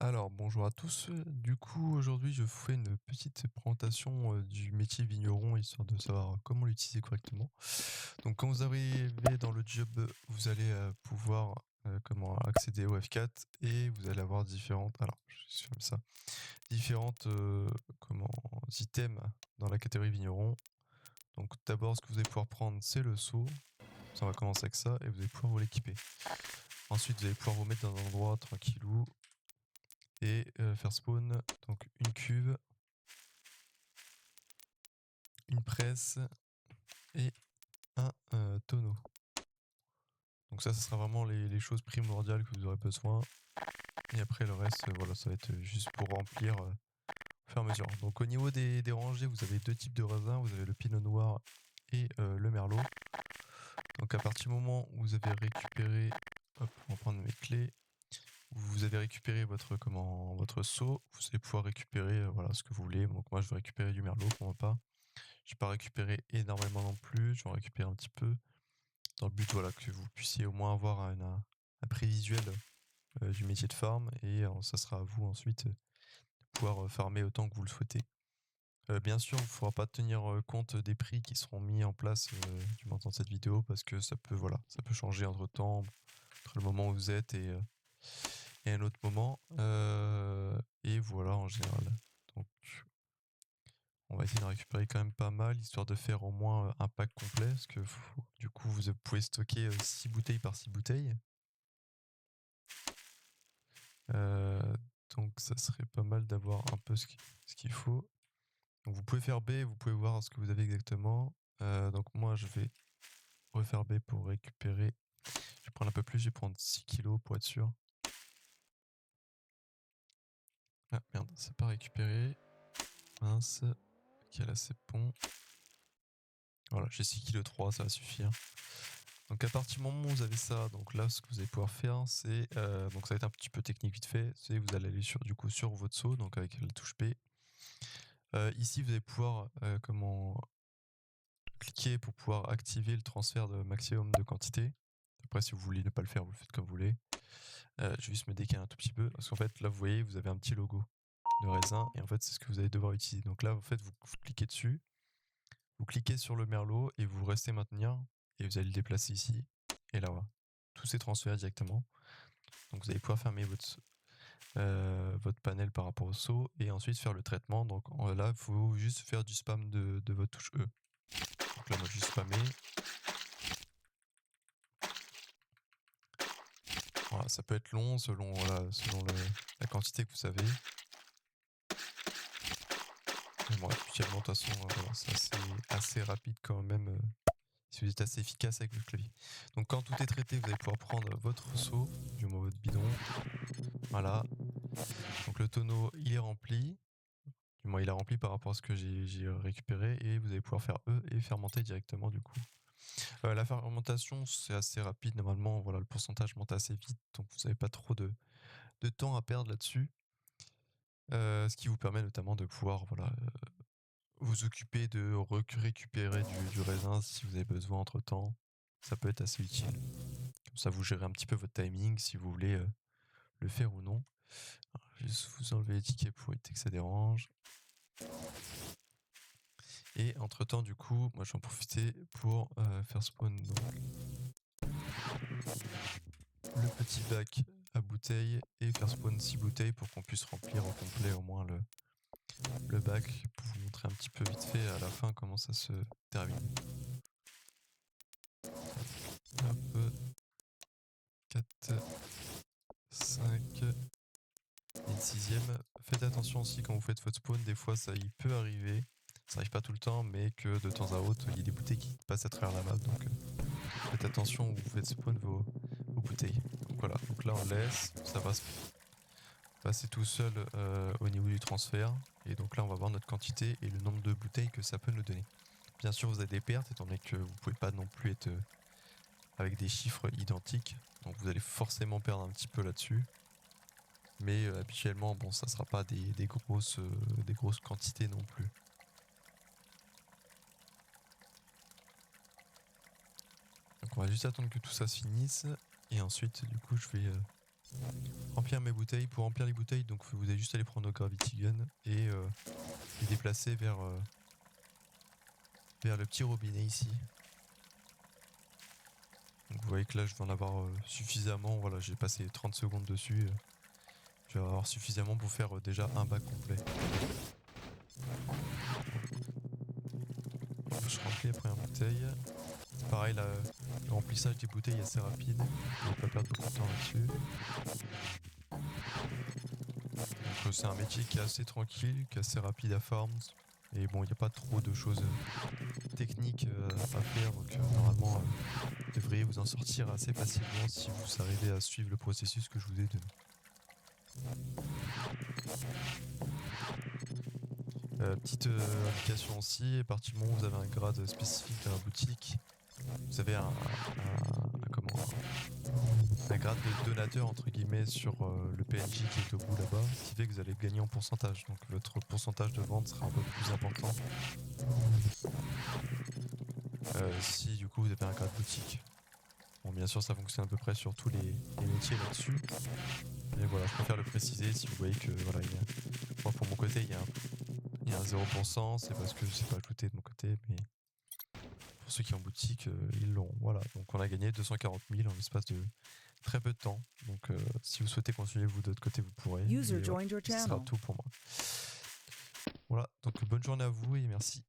Alors, bonjour à tous. Du coup, aujourd'hui, je vous fais une petite présentation du métier vigneron, histoire de savoir comment l'utiliser correctement. Donc, quand vous arrivez dans le job, vous allez pouvoir comment accéder au F4 et vous allez avoir différentes, alors, je ferme ça, différentes comment items dans la catégorie vigneron. Donc, d'abord, ce que vous allez pouvoir prendre, c'est le seau. Ça, on va commencer avec ça et vous allez pouvoir vous l'équiper. Ensuite, vous allez pouvoir vous mettre dans un endroit tranquillou et faire spawn donc une cuve, une presse et un tonneau. Donc ça sera vraiment les choses primordiales que vous aurez besoin. Et après le reste, voilà, ça va être juste pour remplir au fur et à mesure. Donc au niveau des rangées, vous avez deux types de raisins. Vous avez le pinot noir et le merlot. Donc à partir du moment où vous avez récupéré, hop, on va prendre mes clés. Vous avez récupéré votre seau, vous allez pouvoir récupérer voilà ce que vous voulez. Donc moi je vais récupérer du merlot pour ma part. Je vais pas récupérer énormément non plus, je vais en récupérer un petit peu dans le but voilà que vous puissiez au moins avoir un prévisuel du métier de farm et ça sera à vous ensuite de pouvoir farmer autant que vous le souhaitez. Bien sûr, il ne faudra pas tenir compte des prix qui seront mis en place du moment de cette vidéo parce que ça peut voilà, ça peut changer entre temps, entre le moment où vous êtes et un autre moment. Et voilà en général. Donc on va essayer de récupérer quand même pas mal, histoire de faire au moins un pack complet, parce que du coup vous pouvez stocker 6 bouteilles par 6 bouteilles. Euh, donc ça serait pas mal d'avoir un peu ce qu'il faut. Donc vous pouvez faire B, vous pouvez voir ce que vous avez exactement. Donc moi je vais refaire B pour récupérer. Je vais prendre un peu plus, je vais prendre 6 kilos pour être sûr. Ah merde, c'est pas récupéré. Mince. Ok, là c'est bon. Voilà, j'ai 6,3 kg, ça va suffire. Donc à partir du moment où vous avez ça, donc là ce que vous allez pouvoir faire, c'est donc ça va être un petit peu technique vite fait, c'est vous allez aller sur votre saut, donc avec la touche P. Ici vous allez pouvoir comment cliquer pour pouvoir activer le transfert de maximum de quantité. Après si vous voulez ne pas le faire, vous le faites comme vous voulez. Je vais juste me décaler un tout petit peu parce qu'en fait là vous voyez vous avez un petit logo de raisin et en fait c'est ce que vous allez devoir utiliser. Donc là en fait vous cliquez dessus, vous cliquez sur le merlot et vous restez maintenir et vous allez le déplacer ici et là voilà. Tout s'est transféré directement. Donc vous allez pouvoir fermer votre panel par rapport au saut et ensuite faire le traitement. Donc là, il faut juste faire du spam de votre touche E. Donc là, moi, je vais spammer. Voilà, ça peut être long selon, voilà, selon la quantité que vous avez. Mais bon, habituellement, de toute façon, voilà, c'est assez rapide quand même si vous êtes assez efficace avec le clavier. Donc quand tout est traité, vous allez pouvoir prendre votre seau, du moins votre bidon. Voilà. Donc le tonneau, il est rempli. Du moins, il est rempli par rapport à ce que j'ai récupéré et vous allez pouvoir faire E et fermenter directement du coup. La fermentation, c'est assez rapide normalement. Voilà, le pourcentage monte assez vite, donc vous n'avez pas trop de temps à perdre là-dessus. Ce qui vous permet notamment de pouvoir voilà, vous occuper de récupérer du raisin si vous avez besoin entre temps. Ça peut être assez utile. Comme ça, vous gérez un petit peu votre timing si vous voulez le faire ou non. Alors, je vais juste vous enlever les tickets pour éviter que ça dérange. Et entre temps, du coup, moi je vais en profiter pour faire spawn donc, le petit bac à bouteilles et faire spawn 6 bouteilles pour qu'on puisse remplir au complet au moins le bac pour vous montrer un petit peu vite fait à la fin comment ça se termine. Hop, 4, 5 et 6ème. Faites attention aussi quand vous faites votre spawn, des fois ça il peut arriver, ça arrive pas tout le temps, mais que de temps à autre il y a des bouteilles qui passent à travers la map, donc faites attention où vous faites spawn vos bouteilles. Donc voilà, donc là on laisse, ça va se passer tout seul au niveau du transfert. Et donc là on va voir notre quantité et le nombre de bouteilles que ça peut nous donner. Bien sûr vous avez des pertes étant donné que vous pouvez pas non plus être avec des chiffres identiques. Donc vous allez forcément perdre un petit peu là-dessus. Mais habituellement bon ça sera pas des grosses quantités non plus. Donc on va juste attendre que tout ça se finisse. Et ensuite du coup je vais remplir mes bouteilles. Pour remplir les bouteilles, donc vous avez juste à aller prendre le Gravity Gun et les déplacer vers le petit robinet ici. Donc vous voyez que là je vais en avoir suffisamment, voilà, j'ai passé 30 secondes dessus. Je vais avoir suffisamment pour faire déjà un bac complet. Je remplis la première bouteille. C'est pareil, le remplissage des bouteilles est assez rapide. Je ne vais pas perdre beaucoup de temps là-dessus. Donc c'est un métier qui est assez tranquille, qui est assez rapide à farm. Et bon, il n'y a pas trop de choses techniques à faire. Donc normalement, vous devriez vous en sortir assez facilement si vous arrivez à suivre le processus que je vous ai donné. Petite indication aussi, à partir du moment où vous avez un grade spécifique dans la boutique, vous avez un grade de donateur entre guillemets sur le PNJ qui est au bout là-bas, ce qui fait que vous allez gagner en pourcentage, donc votre pourcentage de vente sera un peu plus important si du coup vous avez un grade boutique. Bon, bien sûr ça fonctionne à peu près sur tous les métiers là-dessus, mais voilà, je préfère le préciser si vous voyez que voilà, moi pour mon côté il y a un 0%, c'est parce que je sais pas ajouter de mon côté, mais pour ceux qui ont boutique, ils l'ont. Voilà, donc on a gagné 240 000 en l'espace de très peu de temps. Donc si vous souhaitez continuer vous de votre côté, vous pourrez. Ce sera tout pour moi. Voilà, donc bonne journée à vous et merci.